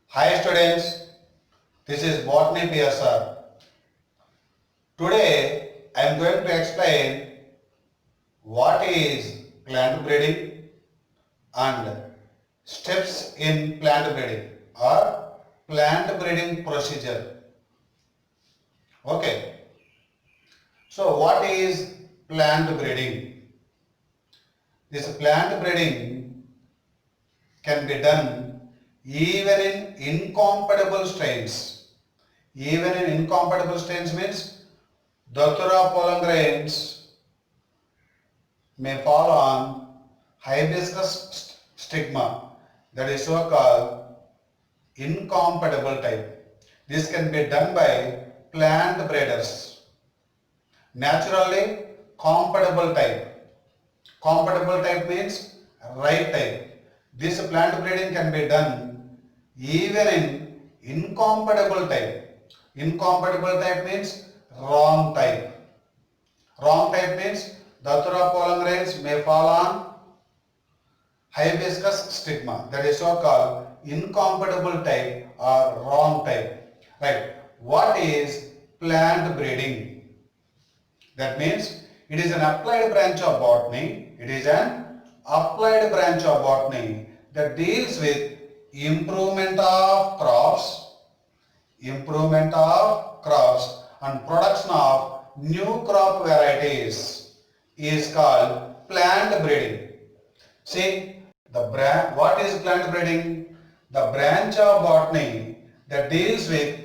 Hi students, this is Botany PSR. Today I am going to explain what is plant breeding and steps in plant breeding or plant breeding procedure. Okay, so what is plant breeding? This plant breeding can be done even in incompatible strains. Even in incompatible strains means Datura polyangians may fall on hibiscus stigma, that is so called incompatible type. This can be done by plant breeders. Naturally compatible type. Compatible type means right type. This plant breeding can be done even in incompatible type. Incompatible type means wrong type. Wrong type means Datura polyangians may fall on hibiscus stigma, that is so called incompatible type or wrong type. Right. What is plant breeding? That means it is an applied branch of botany. It is an applied branch of botany that deals with improvement of crops and production of new crop varieties is called plant breeding. See, what is plant breeding? The branch of botany that deals with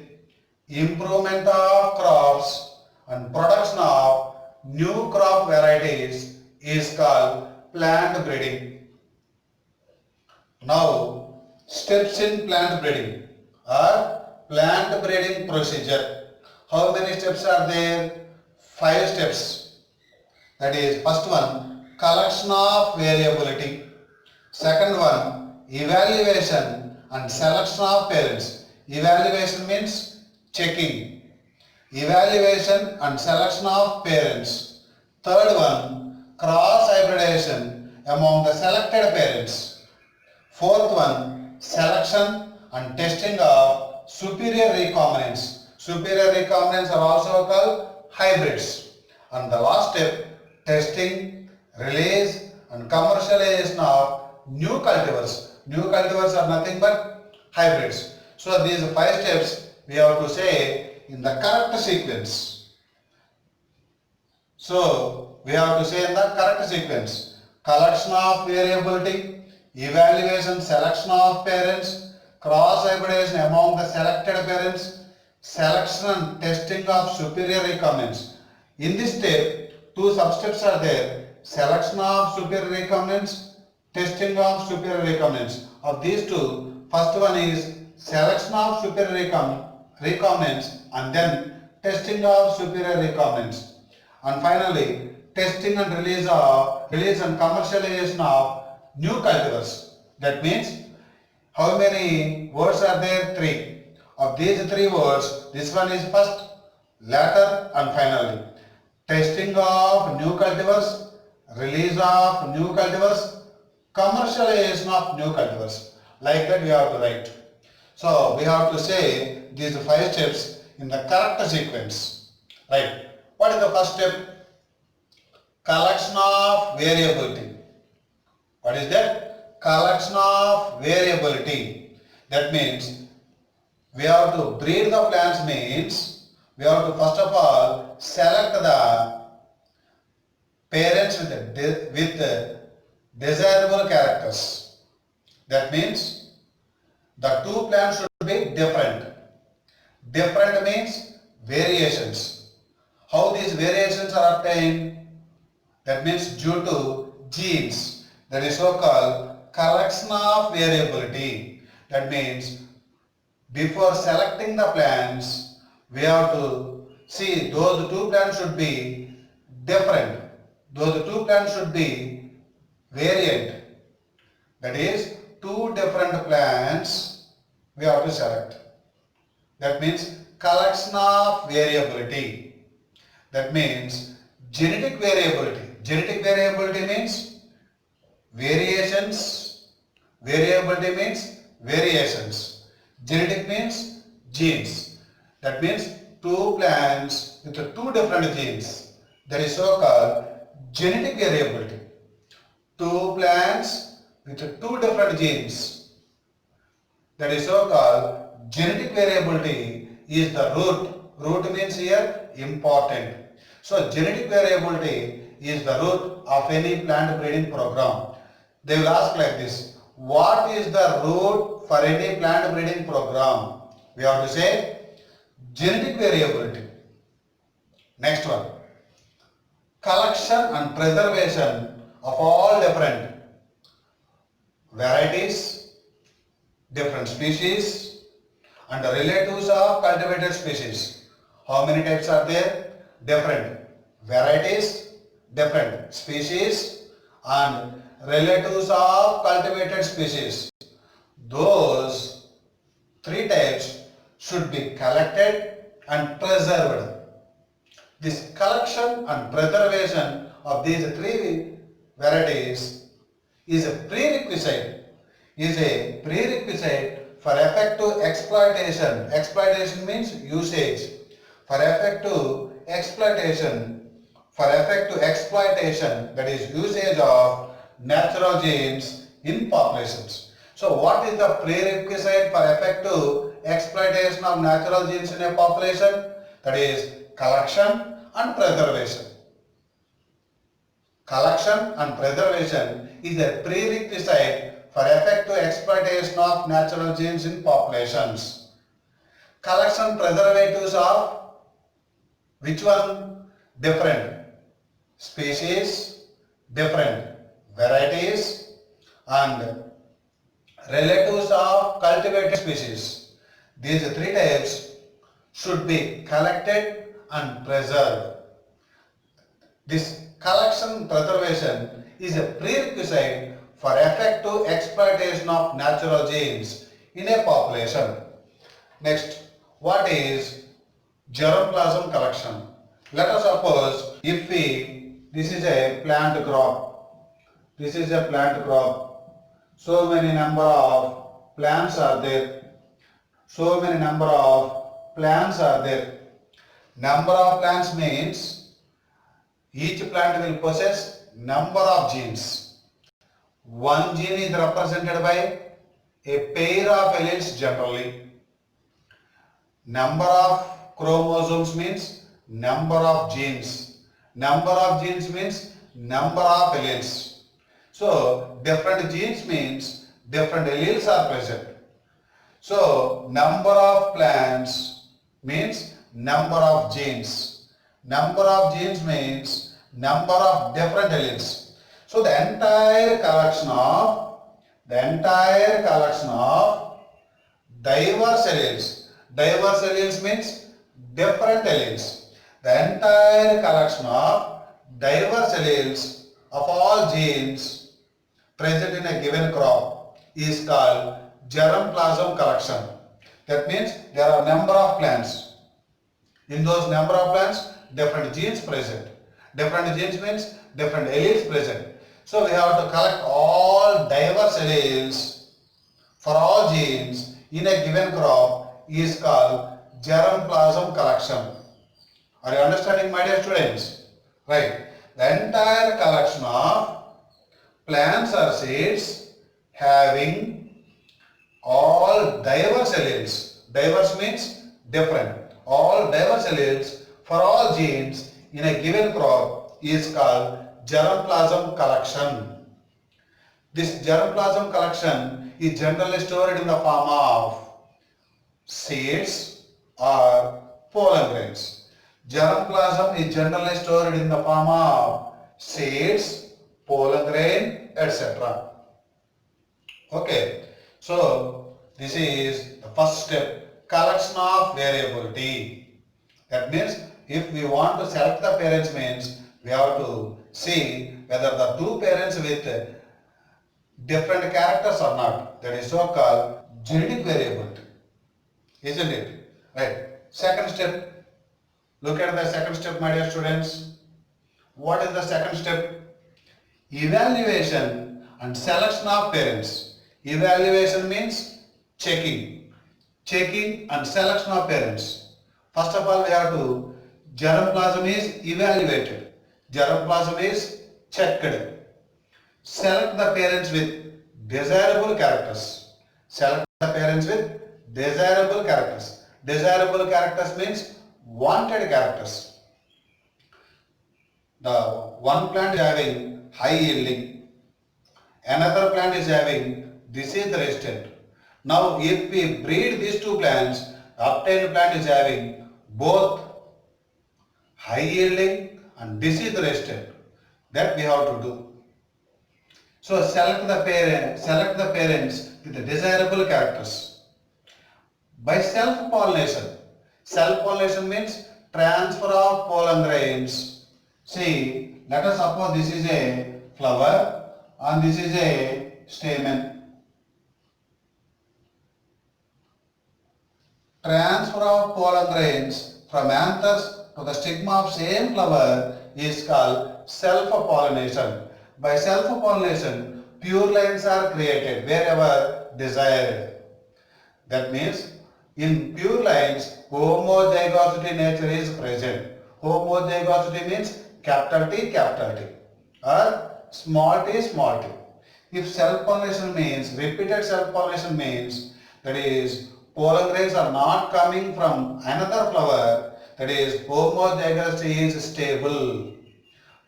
improvement of crops and production of new crop varieties is called plant breeding. Now, steps in plant breeding or plant breeding procedure. How many steps are there? 5 steps. That is, first one, collection of variability. Second one, evaluation and selection of parents. Evaluation means checking. Evaluation and selection of parents. Third one, cross hybridization among the selected parents. Fourth one, selection and testing of superior recombinants. Superior recombinants are also called hybrids. And the last step, testing, release and commercialization of new cultivars. New cultivars are nothing but hybrids. So these 5 steps we have to say in the correct sequence. So we have to say in the correct sequence. Collection of variability, evaluation, selection of parents, cross hybridization among the selected parents, selection and testing of superior recombinants. In this step, 2 sub-steps are there. Selection of superior recombinants, testing of superior recombinants. Of these 2, first one is selection of superior recombinants and then testing of superior recombinants. And finally, testing and release and commercialization of new cultivars. That means how many words are there? 3. Of these 3 words, this one is first, latter and finally. Testing of new cultivars, release of new cultivars, commercialization of new cultivars. Like that we have to write. So we have to say these 5 steps in the correct sequence. Right. What is the first step? Collection of variability. What is that? Collection of variability. That means we have to breed the plants means we have to first of all select the parents with desirable characters. That means the 2 plants should be different. Different means variations. How these variations are obtained? That means due to genes. That is so called collection of variability. That means before selecting the plants, we have to see those 2 plants should be different. Those 2 plants should be variant. That is 2 different plants we have to select. That means collection of variability. That means genetic variability. Genetic variability means variations. Variability means variations. Genetic means genes. That means two plants with two different genes. That is so called genetic variability. Two plants with two different genes. That is so called genetic variability is the root. Root means here important. So genetic variability is the root of any plant breeding program. They will ask like this, what is the root for any plant breeding program? We have to say genetic variability. Next one, collection and preservation of all different varieties, different species and the relatives of cultivated species. How many types are there? Different varieties, different species and relatives of cultivated species. Those three types should be collected and preserved. This collection and preservation of these three varieties is a prerequisite for effective exploitation. Exploitation means usage. For effective exploitation, that is usage of natural genes in populations. So what is the prerequisite for effective exploitation of natural genes in a population? That is collection and preservation. Collection and preservation is a prerequisite for effective exploitation of natural genes in populations. Collection preservatives of which one? Different species, different varieties and relatives of cultivated species. These three types should be collected and preserved. This collection preservation is a prerequisite for effective exploitation of natural genes in a population. Next, what is germplasm collection? Let us suppose if this is a plant crop. This is a plant crop. So many number of plants are there. So many number of plants are there. Number of plants means each plant will possess number of genes. One gene is represented by a pair of alleles generally. Number of chromosomes means number of genes. Number of genes means number of alleles. So different genes means different alleles are present. So number of plants means number of genes. Number of genes means number of different alleles. So the entire collection of diverse alleles. Diverse alleles means different alleles. The entire collection of diverse alleles of all genes present in a given crop is called germplasm collection. That means there are number of plants. In those number of plants, different genes present. Different genes means different alleles present. So we have to collect all diverse alleles for all genes in a given crop is called germplasm collection. Are you understanding, my dear students? Right. The entire collection of plants or seeds having all diverse alleles. Diverse means different. All diverse alleles for all genes in a given crop is called germplasm collection. This germplasm collection is generally stored in the form of seeds or pollen grains. Germplasm is generally stored in the form of seeds, pollen grain, etc. Okay, so this is the first step, collection of variability. That means if we want to select the parents means we have to see whether the two parents with different characters or not. That is so called genetic variability. Isn't it? Right. Second step. Look at the second step, my dear students. What is the second step? Evaluation and selection of parents. Evaluation means checking. checking and selection of parents. First of all, we have to, germplasm is evaluated. Germplasm is checked. Select the parents with desirable characters. Select the parents with desirable characters. Desirable characters means wanted characters. The one plant is having high yielding, another plant is having disease resistant. Now if we breed these two plants, obtained plant is having both high yielding and disease resistant. That we have to do. So select the parents with the desirable characters. By self-pollination. Self-pollination means transfer of pollen grains. See, let us suppose this is a flower and this is a stamen. Transfer of pollen grains from anthers to the stigma of same flower is called self-pollination. By self-pollination, pure lines are created wherever desired. That means in pure lines, homozygosity nature is present. Homozygosity means capital T or small t. If self-pollination means, repeated self-pollination means, that is, pollen grains are not coming from another flower, that is, homozygosity is stable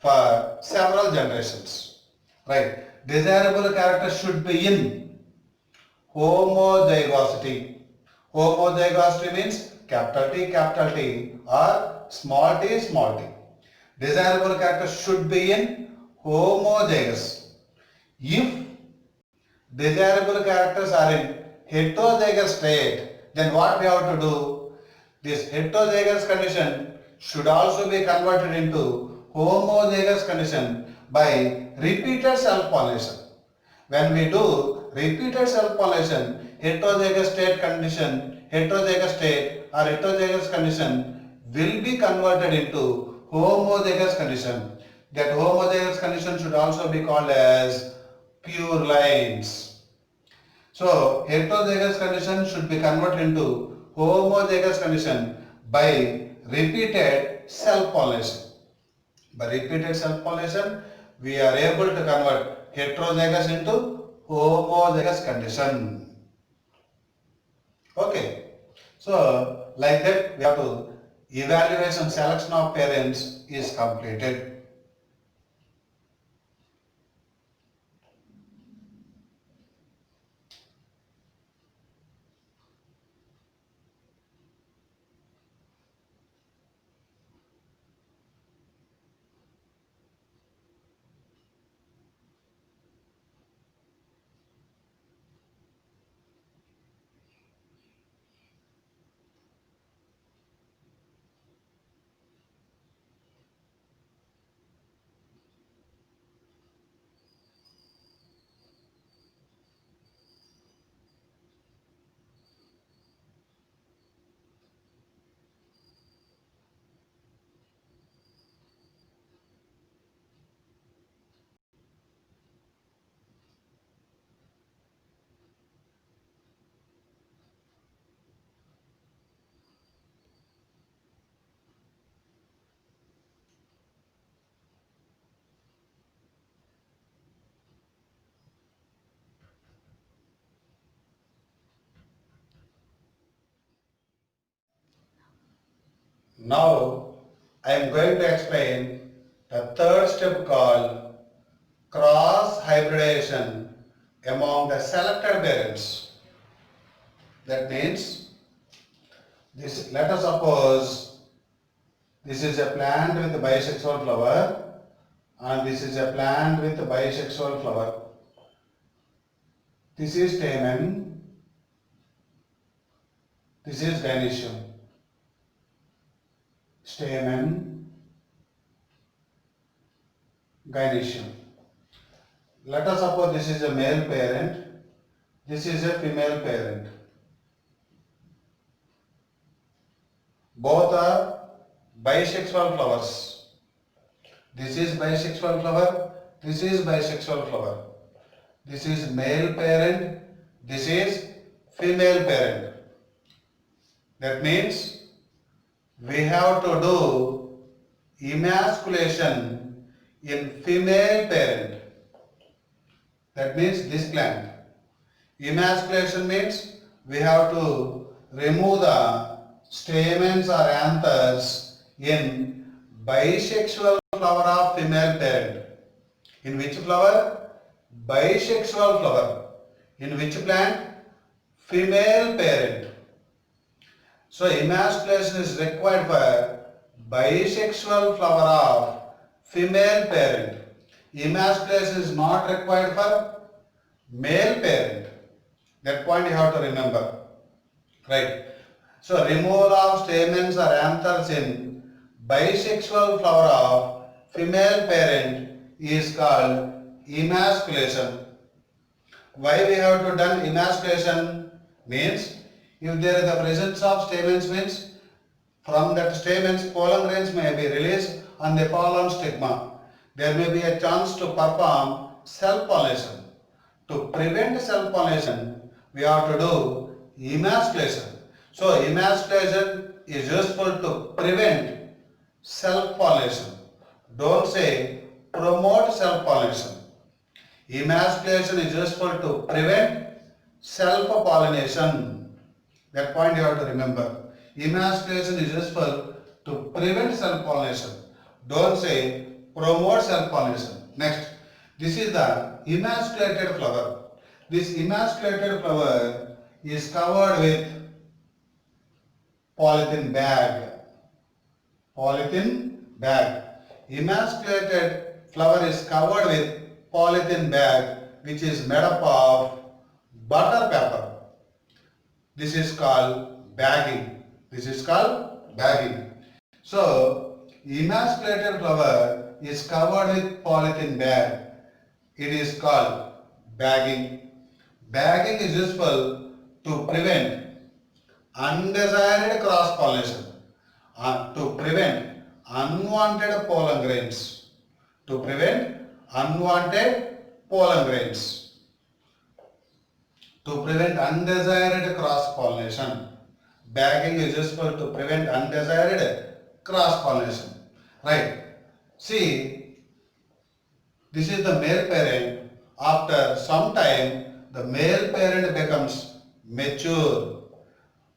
for several generations. Right? Desirable character should be in homozygosity. Homozygosity means capital T or small t. Desirable character should be in homozygous. If desirable characters are in heterozygous state, then what we have to do? This heterozygous condition should also be converted into homozygous condition by repeated self-pollination. When we do repeated self-pollination, heterozygous state or heterozygous condition will be converted into homozygous condition. That homozygous condition should also be called as pure lines. So heterozygous condition should be converted into homozygous condition by repeated self-pollination. By repeated self-pollination, we are able to convert heterozygous into homozygous condition. Okay. So like that, we have to evaluation selection of parents is completed. Now I am going to explain the third step called cross hybridization among the selected parents. That means this, let us suppose this is a plant with a bisexual flower and this is a plant with a bisexual flower. This is stamen, this is gynoecium. Stamen, gynoecium. Let us suppose this is a male parent, this is a female parent. Both are bisexual flowers. This is bisexual flower, this is bisexual flower. This is male parent, this is female parent. That means we have to do emasculation in female parent. That means this gland. Emasculation means we have to remove the stamens or anthers in bisexual flower of female parent. In which flower? Bisexual flower. In which plant? Female parent. So emasculation is required for bisexual flower of female parent. Emasculation is not required for male parent. That point you have to remember. Right. So removal of stamens or anthers in bisexual flower of female parent is called emasculation. Why we have to done emasculation? Means if there is the presence of stamens, means from that stamens pollen grains may be released and they fall on stigma. There may be a chance to perform self-pollination. To prevent self-pollination, we have to do emasculation. So emasculation is useful to prevent self-pollination. Don't say promote self-pollination. Emasculation is useful to prevent self-pollination. That point you have to remember. Emasculation is useful to prevent self-pollination. Don't say promote self-pollination. Next, this is the emasculated flower. This emasculated flower is covered with polythene bag. Polythene bag. Emasculated flower is covered with polythene bag which is made up of butter paper. This is called bagging. This is called bagging. So, emasculated flower is covered with polythene bag. It is called bagging. Bagging is useful to prevent undesired cross-pollination, to prevent unwanted pollen grains. To prevent unwanted pollen grains. To prevent undesired cross-pollination. Bagging is useful to prevent undesired cross-pollination. Right. See, this is the male parent. After some time, the male parent becomes mature.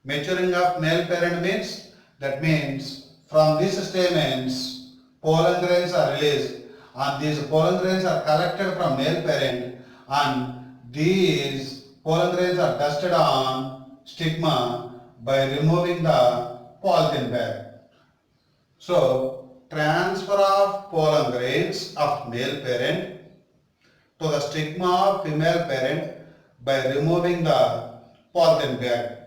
Maturing of male parent means, that means from these stamens, pollen grains are released and these pollen grains are collected from male parent and these pollen grains are dusted on stigma by removing the polythene bag. So, transfer of pollen grains of male parent to the stigma of female parent by removing the polythene bag.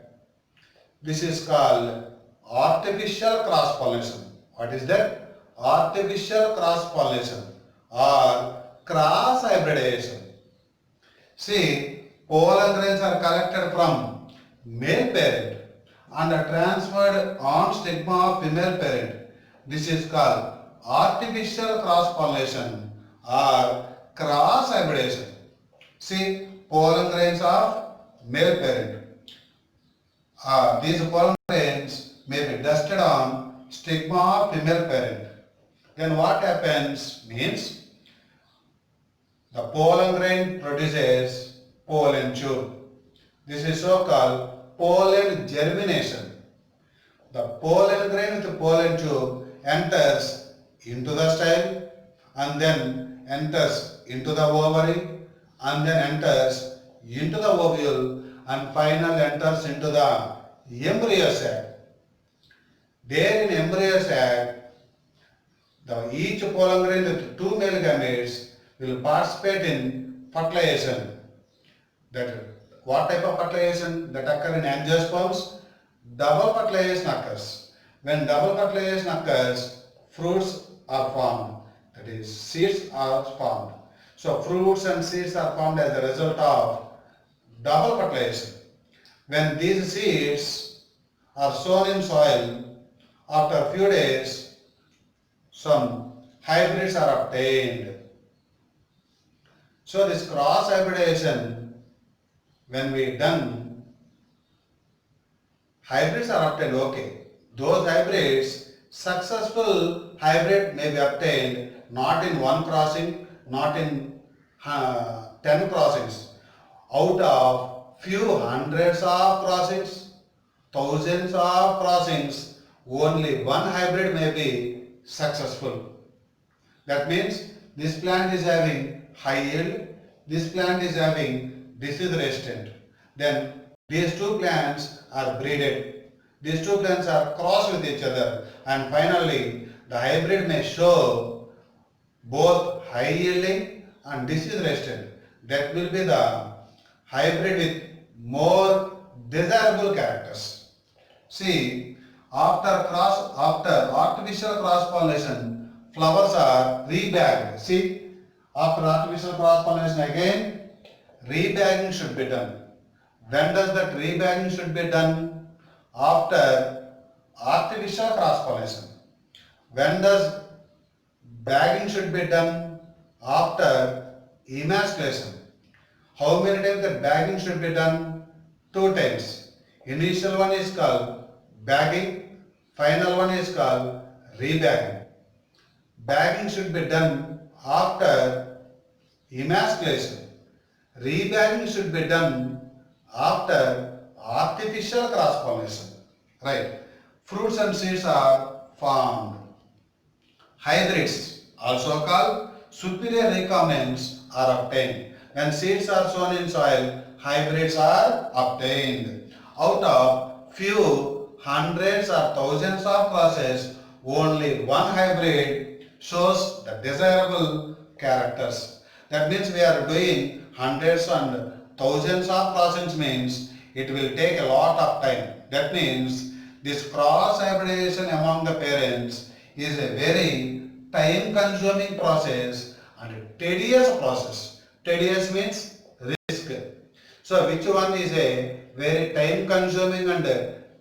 This is called artificial cross-pollination. What is that? Artificial cross-pollination or cross-hybridization. See, pollen grains are collected from male parent and are transferred on stigma of female parent. This is called artificial cross-pollination or cross-hybridization. See, pollen grains of male parent. These pollen grains may be dusted on stigma of female parent. Then what happens means the pollen grain produces pollen tube. This is so called pollen germination. The pollen grain with the pollen tube enters into the style and then enters into the ovary and then enters into the ovule and finally enters into the embryo sac. There in embryo sac, each pollen grain with two male gametes will participate in fertilization. That what type of fertilization that occur in angiosperms? Double fertilization occurs. When double fertilization occurs, fruits are formed. That is, seeds are formed. So fruits and seeds are formed as a result of double fertilization. When these seeds are sown in soil, after a few days, some hybrids are obtained. So this cross hybridization, when we done Hybrids are obtained, okay. Those hybrids, successful hybrid may be obtained not in one crossing, not in 10 crossings. Out of few hundreds of crossings, thousands of crossings, only one hybrid may be successful. That means this plant is having high yield, this plant is having disease resistant. Then these two plants are breeded. These two plants are crossed with each other, and finally the hybrid may show both high yielding and disease resistant. That will be the hybrid with more desirable characters. See, after artificial cross pollination, flowers are rebagged. See, after artificial cross pollination again, rebagging should be done. When does that rebagging should be done? After artificial cross pollination. When does bagging should be done? After emasculation. How many times the bagging should be done? 2 times. Initial one is called bagging, final one is called rebagging. Bagging should be done after emasculation. Rebagging should be done after artificial cross pollination. Right. Fruits and seeds are formed. Hybrids, also called superior recombinants, are obtained. When seeds are sown in soil, hybrids are obtained. Out of few hundreds or thousands of crosses, only one hybrid shows the desirable characters. That means we are doing hundreds and thousands of crossings means it will take a lot of time. That means this cross hybridization among the parents is a very time consuming process and a tedious process. Tedious means risk. So which one is a very time consuming and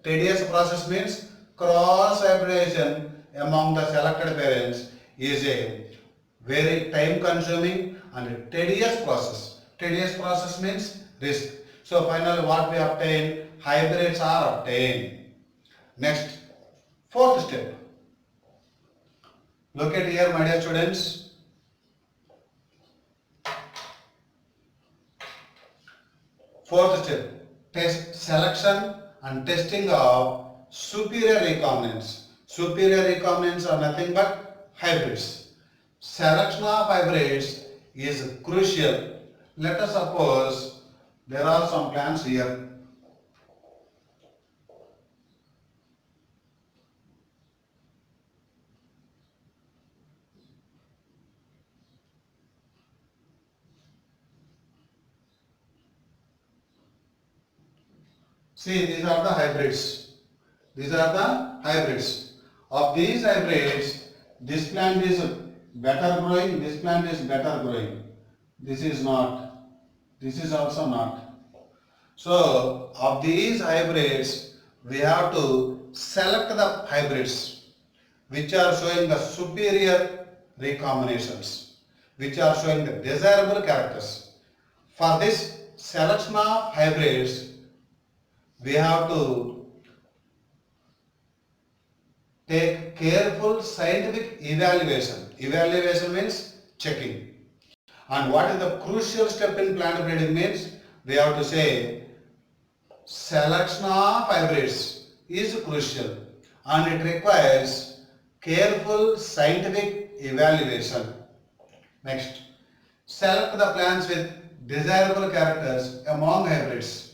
tedious process means cross hybridization among the selected parents is a very time consuming and tedious process. Tedious process means risk. So finally what we obtain? Hybrids are obtained. Next, fourth step. Look at here, my dear students. Fourth step, test selection and testing of superior recombinants. Superior recombinants are nothing but hybrids. Selection of hybrids is crucial. Let us suppose there are some plants here. See, these are the hybrids. These are the hybrids. Of these hybrids, this plant is better growing, this plant is better growing. This is not. This is also not. So, of these hybrids, we have to select the hybrids which are showing the superior recombinations, which are showing the desirable characters. For this selection of hybrids, we have to take careful scientific evaluation. Evaluation means checking. And what is the crucial step in plant breeding means? We have to say selection of hybrids is crucial and it requires careful scientific evaluation. Next, select the plants with desirable characters among hybrids.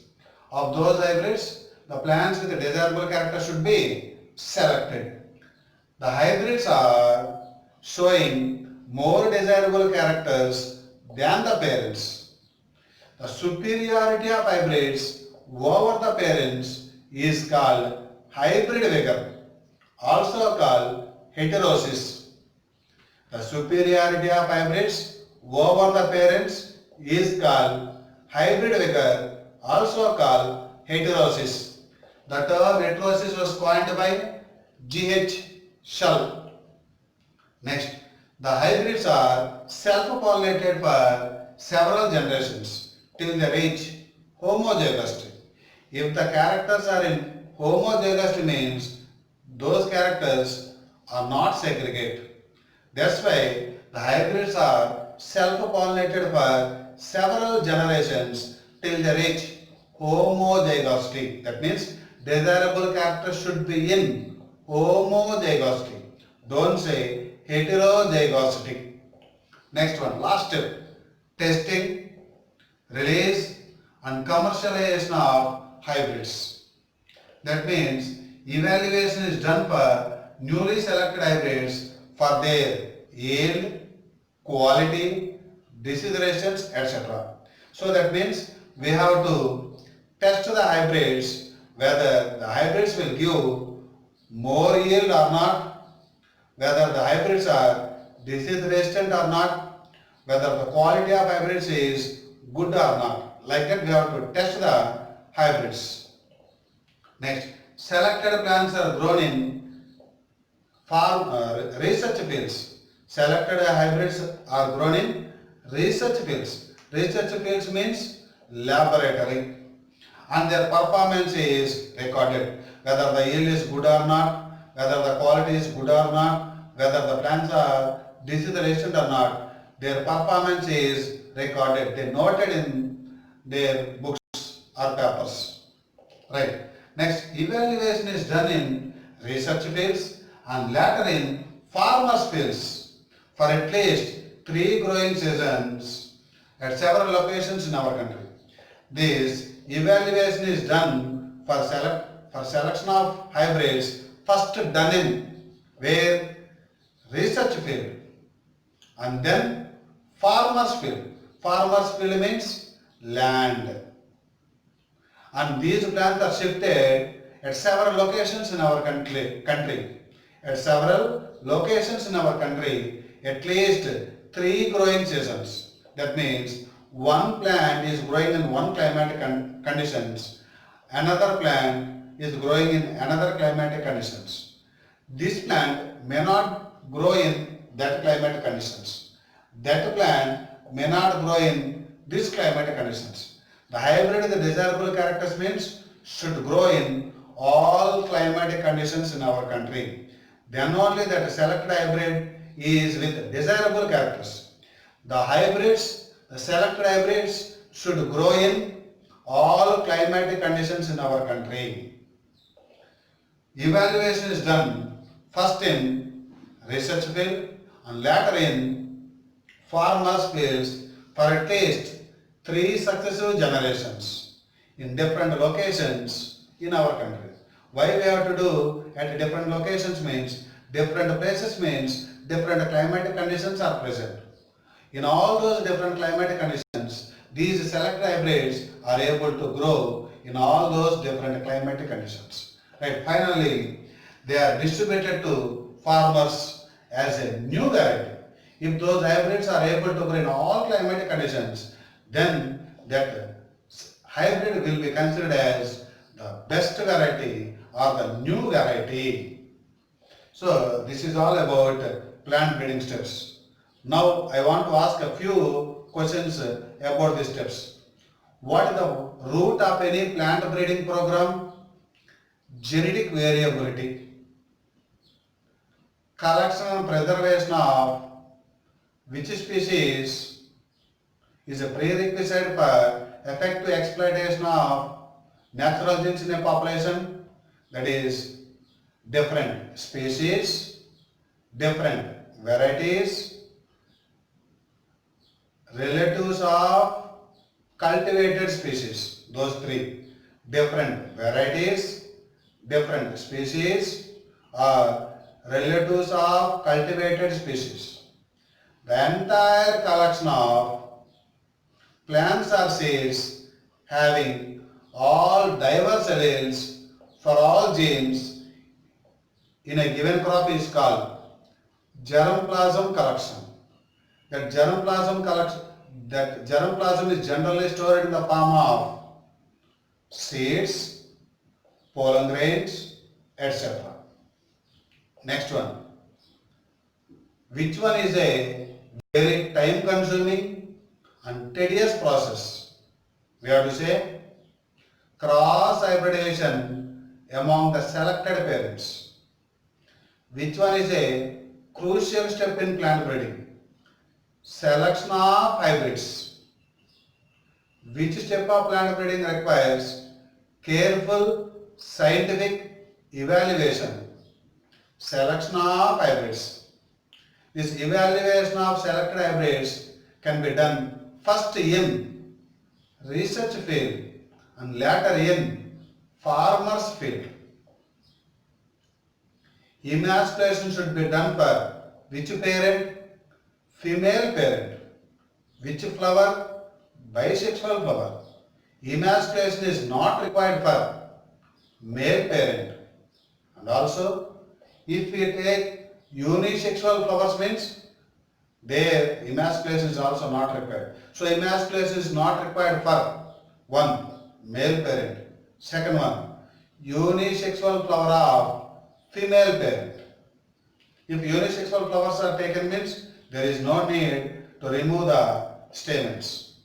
Of those hybrids, the plants with a desirable character should be selected. The hybrids are showing more desirable characters than the parents. The superiority of hybrids over the parents is called hybrid vigor, also called heterosis. The superiority of hybrids over the parents is called hybrid vigor, also called heterosis. The term heterosis was coined by G.H. Shull. Next, the hybrids are self-pollinated for several generations till they reach homozygosity. If the characters are in homozygous means those characters are not segregate. That's why the hybrids are self-pollinated for several generations till they reach homozygosity. That means desirable characters should be in homozygosity. Don't say heterozygosity. Next one, last step, testing, release and commercialization of hybrids. That means evaluation is done for newly selected hybrids for their yield, quality, disease resistance, etc. So that means we have to test the hybrids whether the hybrids will give more yield or not, whether the hybrids are disease resistant or not, whether the quality of hybrids is good or not. Like that we have to test the hybrids. Next, selected plants are grown in research fields. Selected hybrids are grown in research fields. Research fields means laboratory, and their performance is recorded. Whether the yield is good or not, whether the quality is good or not, whether the plants are disease resistant or not, their performance is recorded. They noted in their books or papers. Right. Next, evaluation is done in research fields and later in farmers fields for at least 3 growing seasons at several locations in our country. This evaluation is done for selection of hybrids first done in where research field and then farmers field. Farmers field means land. And these plants are shifted at several locations in our country. At several locations in our country, at least 3 growing seasons. That means one plant is growing in one climatic conditions, another plant is growing in another climatic conditions. This plant may not grow in that climatic conditions. That plant may not grow in this climatic conditions. The hybrid, the desirable characters means should grow in all climatic conditions in our country. Then only that selected hybrid is with desirable characters. The hybrids, the selected hybrids should grow in all climatic conditions in our country. Evaluation is done first in research field and later in farmers fields for at least 3 successive generations in different locations in our country. Why we have to do at different locations means different places means different climatic conditions are present. In all those different climatic conditions, these selected hybrids are able to grow in all those different climatic conditions. Right. Finally, they are distributed to farmers as a new variety. If those hybrids are able to grow in all climatic conditions, then that hybrid will be considered as the best variety or the new variety. So this is all about plant breeding steps. Now I want to ask a few questions about these steps. What is the root of any plant breeding program? Genetic variability. Collection and preservation of which species is a prerequisite for effective exploitation of natural genes in a population. That is different species, different varieties, relatives of cultivated species. Those 3. Different varieties, different species, or relatives of cultivated species. The entire collection of plants or seeds having all diverse alleles for all genes in a given crop is called germplasm collection. That germplasm is generally stored in the form of seeds, pollen grains, etc. Next one. Which one is a very time consuming and tedious process? We have to say cross hybridization among the selected parents. Which one is a crucial step in plant breeding? Selection of hybrids. Which step of plant breeding requires careful scientific evaluation? Selection of hybrids. This evaluation of selected hybrids can be done first in research field and later in farmers field. Emasculation should be done for which parent? Female parent. Which flower? Bisexual flower. Emasculation is not required for male parent. And also, if we take unisexual flowers means their emasculation is also not required. So emasculation is not required for one, male parent. Second one, unisexual flower of female parent. If unisexual flowers are taken means there is no need to remove the stamens.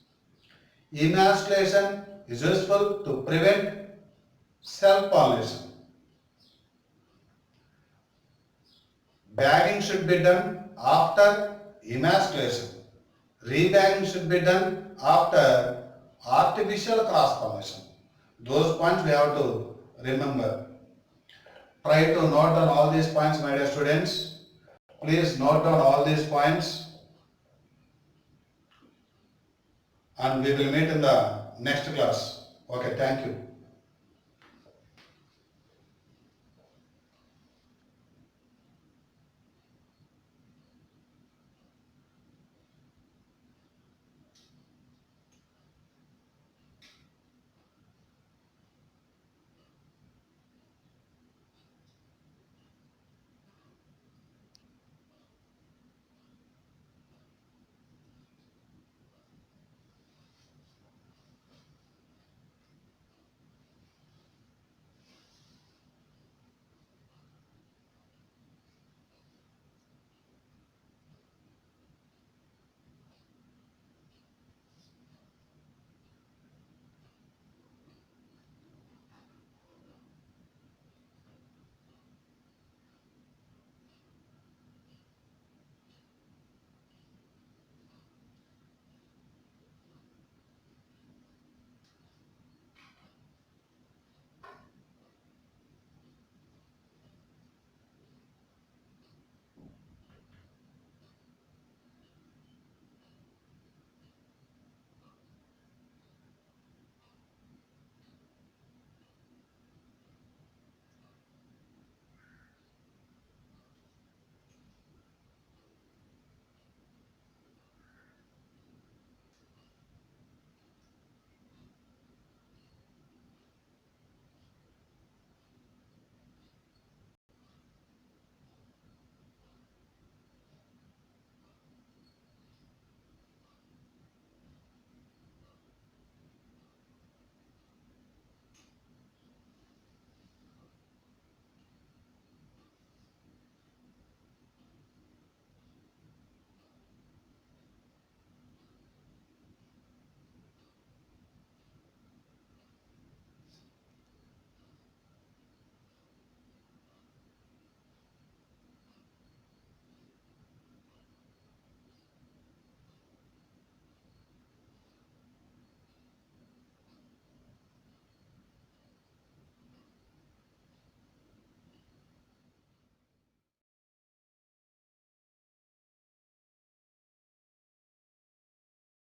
Emasculation is useful to prevent self-pollination. Bagging should be done after emasculation. Rebagging should be done after artificial cross-pollination. Those points we have to remember. Try to note down all these points, my dear students. Please note down all these points. And we will meet in the next class. Okay, thank you.